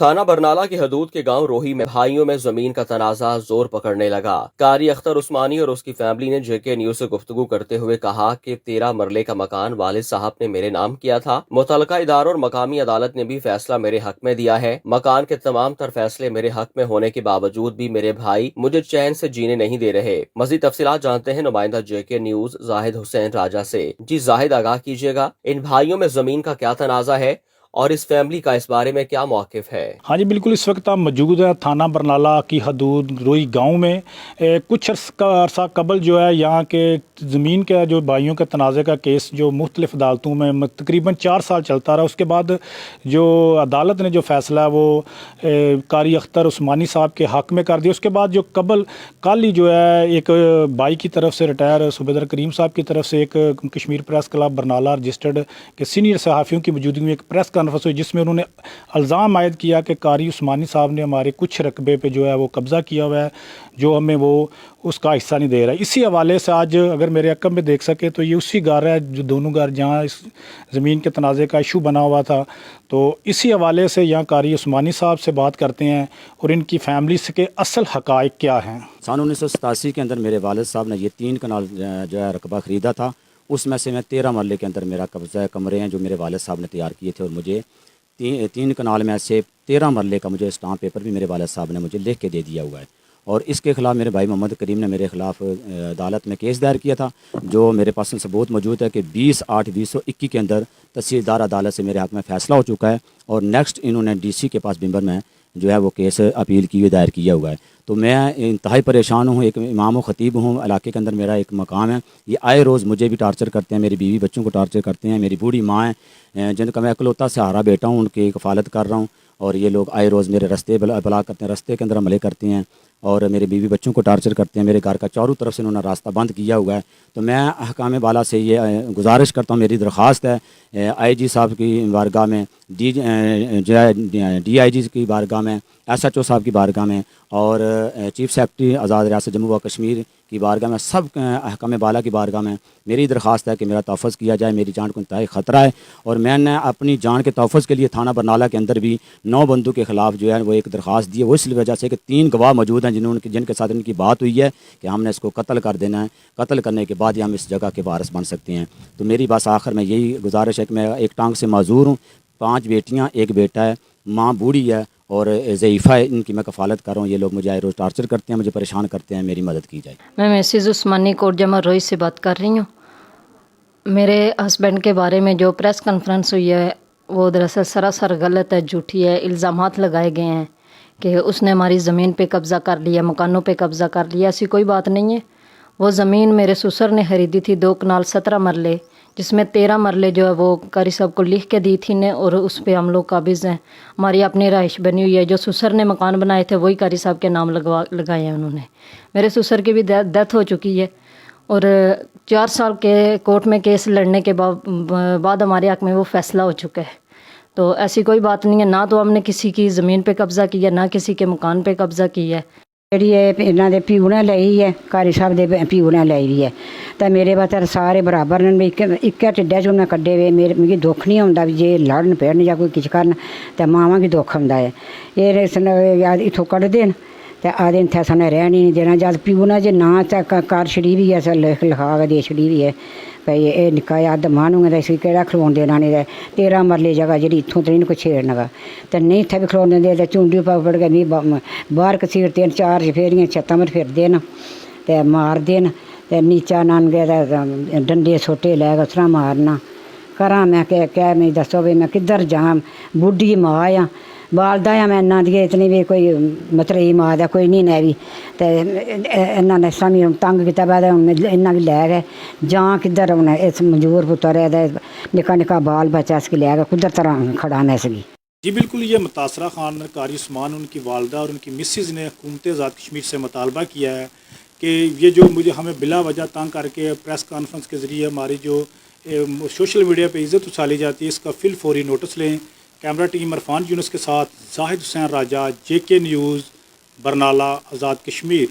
تھانہ برنالہ کی حدود کے گاؤں روہی میں بھائیوں میں زمین کا تنازع زور پکڑنے لگا۔ قاری اختر عثمانی اور اس کی فیملی نے جے کے نیوز سے گفتگو کرتے ہوئے کہا کہ 13 مرلے کا مکان والد صاحب نے میرے نام کیا تھا۔ متعلقہ اداروں اور مقامی عدالت نے بھی فیصلہ میرے حق میں دیا ہے۔ مکان کے تمام تر فیصلے میرے حق میں ہونے کے باوجود بھی میرے بھائی مجھے چین سے جینے نہیں دے رہے۔ مزید تفصیلات جانتے ہیں نمائندہ جے کے نیوز زاہد حسین راجہ سے۔ جی زاہد، آگاہ کیجیے گا، ان بھائیوں میں زمین کا کیا تنازع ہے اور اس فیملی کا اس بارے میں کیا موقف ہے؟ ہاں جی بالکل، اس وقت ہم موجود ہیں تھانہ برنالہ کی حدود روئی گاؤں میں۔ کچھ عرصہ قبل جو ہے یہاں کے زمین کا جو بھائیوں کا تنازع کا کیس جو مختلف عدالتوں میں تقریباً 4 سال چلتا رہا۔ اس کے بعد جو عدالت نے جو فیصلہ وہ قاری اختر عثمانی صاحب کے حق میں کر دیا۔ اس کے بعد جو کل ہی جو ہے ایک بھائی کی طرف سے ریٹائر صوبیدار کریم صاحب کی طرف سے ایک Kashmir press club Barnala registered کے سینئر صحافیوں کی موجودگی میں ایک پریس کانفرنس ہوئی، جس میں انہوں نے الزام عائد کیا کہ قاری عثمانی صاحب نے ہمارے کچھ رقبے پہ جو ہے وہ قبضہ کیا ہوا ہے، جو ہمیں وہ اس کا حصہ نہیں دے رہا ہے۔ اسی حوالے سے آج اگر میرے عقب میں دیکھ سکے تو یہ اسی گھر ہے جو دونوں گھر جہاں اس زمین کے تنازع کا ایشو بنا ہوا تھا۔ تو اسی حوالے سے یہاں قاری عثمانی صاحب سے بات کرتے ہیں اور ان کی فیملی سے کے اصل حقائق کیا ہیں۔ سن 1987 کے اندر میرے والد صاحب نے یہ 3 کنال جو ہے رقبہ خریدا تھا، اس میں سے میں 13 مرلے کے اندر میرا قبضہ ہے، کمرے ہیں جو میرے والد صاحب نے تیار کیے تھے، اور مجھے 3 کنال میں سے 13 مرلے کا مجھے اسٹامپ پیپر بھی میرے والد صاحب نے مجھے لکھ کے دے دیا ہوا ہے۔ اور اس کے خلاف میرے بھائی محمد کریم نے میرے خلاف عدالت میں کیس دائر کیا تھا، جو میرے پاس ثبوت موجود ہے کہ 20/8/2021 کے اندر تحصیلدار عدالت سے میرے حق میں فیصلہ ہو چکا ہے، اور نیکسٹ انہوں نے ڈی سی کے پاس بمبر میں جو ہے وہ کیس اپیل کی ہوئی دائر کیا ہوا ہے۔ تو میں انتہائی پریشان ہوں، ایک امام و خطیب ہوں، علاقے کے اندر میرا ایک مقام ہے، یہ آئے روز مجھے بھی ٹارچر کرتے ہیں، میری بیوی بچوں کو ٹارچر کرتے ہیں، میری بوڑھی ماں ہیں جن کا میں اکلوتا سہارا بیٹا ہوں، ان کی کفالت کر رہا ہوں، اور یہ لوگ آئے روز میرے رستے بلاک کرتے ہیں، رستے کے اندر حملے کرتے ہیں، اور میرے بیوی بچوں کو ٹارچر کرتے ہیں، میرے گھر کا چاروں طرف سے انہوں نے راستہ بند کیا ہوا ہے۔ تو میں حکام بالا سے یہ گزارش کرتا ہوں، میری درخواست ہے آئی جی صاحب کی بارگاہ میں، ڈی آئی جی کی بارگاہ میں، ایس ایچ او صاحب کی بارگاہ میں، اور چیف سیکرٹری آزاد ریاست جموں و کشمیر کی بارگاہ میں، سب حکام بالا کی بارگاہ میں میری درخواست ہے کہ میرا تحفظ کیا جائے۔ میری جان کو انتہائی خطرہ ہے، اور میں نے اپنی جان کے تحفظ کے لیے تھانہ برنالہ کے اندر بھی 9 بندوں کے خلاف جو ہے وہ ایک درخواست دی ہے، وہ اس وجہ سے کہ 3 گواہ موجود ہیں جن کے ساتھ ان کی بات ہوئی ہے کہ ہم نے اس کو قتل کر دینا ہے، قتل کرنے کے بعد ہی ہم اس جگہ کے وارث بن سکتے ہیں۔ تو میری بس آخر میں یہی گزارش ہے کہ میں ایک ٹانگ سے معذور ہوں، 5 بیٹیاں 1 بیٹا ہے، ماں بوڑھی ہے اور ضعیفہ ہے، ان کی میں کفالت کر رہا ہوں۔ یہ لوگ مجھے آئے روز ٹارچر کرتے ہیں، مجھے پریشان کرتے ہیں، میری مدد کی جائے۔ میں مسز عثمانی کوٹ جمع روئی سے بات کر رہی ہوں۔ میرے ہسبینڈ کے بارے میں جو پریس کانفرنس ہوئی ہے وہ دراصل سراسر غلط ہے، جھوٹی ہے۔ الزامات لگائے گئے ہیں کہ اس نے ہماری زمین پہ قبضہ کر لیا، مکانوں پہ قبضہ کر لیا، ایسی کوئی بات نہیں ہے۔ وہ زمین میرے سسر نے خریدی تھی 2 کنال 17 مرلے، جس میں 13 مرلے جو ہے وہ قاری صاحب کو لکھ کے دی تھی نے، اور اس پہ ہم لوگ قابض ہیں۔ ہماری اپنی رہائش بنی ہوئی ہے، جو سسر نے مکان بنائے تھے وہی قاری صاحب کے نام لگائے ہیں انہوں نے۔ میرے سسر کی بھی ڈیتھ ہو چکی ہے، اور 4 سال کے کورٹ میں کیس لڑنے کے بعد ہمارے حق میں وہ فیصلہ ہو چکا ہے۔ تو ایسی کوئی بات نہیں ہے، نہ تو ہم نے کسی کی زمین پہ قبضہ کیا، نہ کسی کے مکان پہ قبضہ کیا ہے۔ جڑی انہاں دے پیو نے لئی ہے، قاری صاحب دے پیو نے لئی ہوئی ہے، تے میرے بچے سارے برابر نے، ایک ٹڈے چوں میں کڈے ہوئے، مجھے دکھ نہیں آتا بھی جے لڑن پڑن یا کوئی کچھ کرن تے ماواں کی دکھ آتا ہے۔ یہ اتوں کڈ دین تے آدھے اتنے سنے رہن ہی نہیں دینا، جد پیو نے جی نہ کر چھڑی بھی ہے، لکھا کے دے چھڑی بھی ہے بھائی یہ نکا اد مانوں گا اسی کہڑا کھلون دینا نہیں، 13 مرلے جگہ جی اتوں تو کو چھیڑنا گا تو نہیں اتنے بھی کھلون دیں تو چونڈی پکڑ کے نہیں باہر کسیڑتے 4 پھیریاں چھتاں پھر دین تے مار دین تے نیچا نان گئے ڈنڈے سوٹے لے کے اس طرح مارنا کراں میں کہ میں دسو بھی میں کدھر جاں، بڈھی ماں آ والدہ ہے میں انہاں دی اتنی بھی کوئی مترئی ماں دا کوئی نہیں نے بھی تے انہاں نے سامی تنگ کیتا بعد انہاں بھی لے گئے جاں کدھر انہیں اس منظور پتر ہے نکا نکا بال بچہ اس کے لے گئے کدھر طرح کھڑا میں اس کی۔ جی بالکل، یہ متاثرہ خان قاری عثمان، ان کی والدہ اور ان کی مسز نے حکومت آزاد کشمیر سے مطالبہ کیا ہے کہ یہ جو مجھے ہمیں بلا وجہ تنگ کر کے پریس کانفرنس کے ذریعے ہماری جو سوشل میڈیا پہ عزت اچھالی جاتی ہے، اس کا فوری نوٹس لیں۔ کیمرہ ٹیم عرفان یونس کے ساتھ زاہد حسین راجہ، جے کے نیوز برنالہ، آزاد کشمیر۔